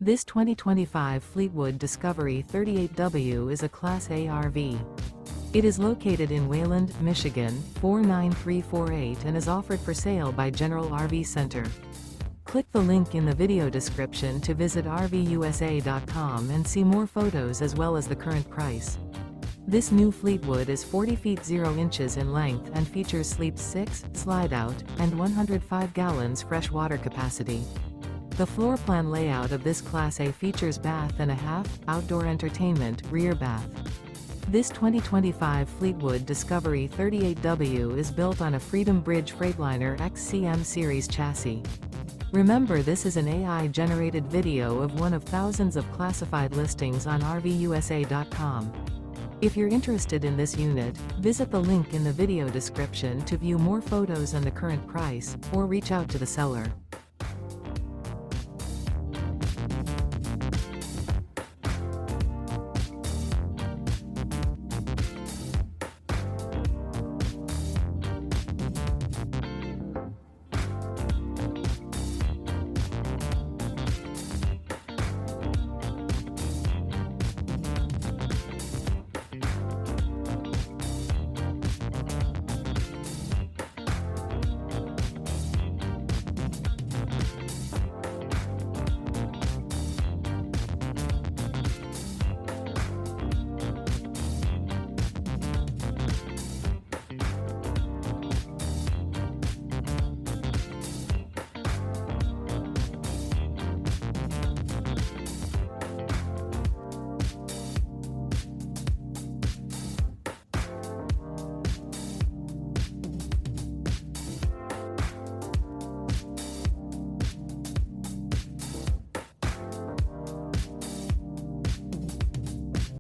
This 2025 Fleetwood Discovery 38W is a Class A RV. It is located in Wayland, Michigan, 49348 and is offered for sale by General RV Center. Click the link in the video description to visit RVUSA.com and see more photos as well as the current price. This new Fleetwood is 40 feet 0 inches in length and features sleep 6, Slideout, and 105 gallons fresh water capacity. The floor plan layout of this Class A features bath and a half, outdoor entertainment, rear bath. This 2025 Fleetwood Discovery 38W is built on a Freedom Bridge Freightliner XCM series chassis. Remember, this is an AI-generated video of one of thousands of classified listings on RVUSA.com. If you're interested in this unit, visit the link in the video description to view more photos and the current price, or reach out to the seller.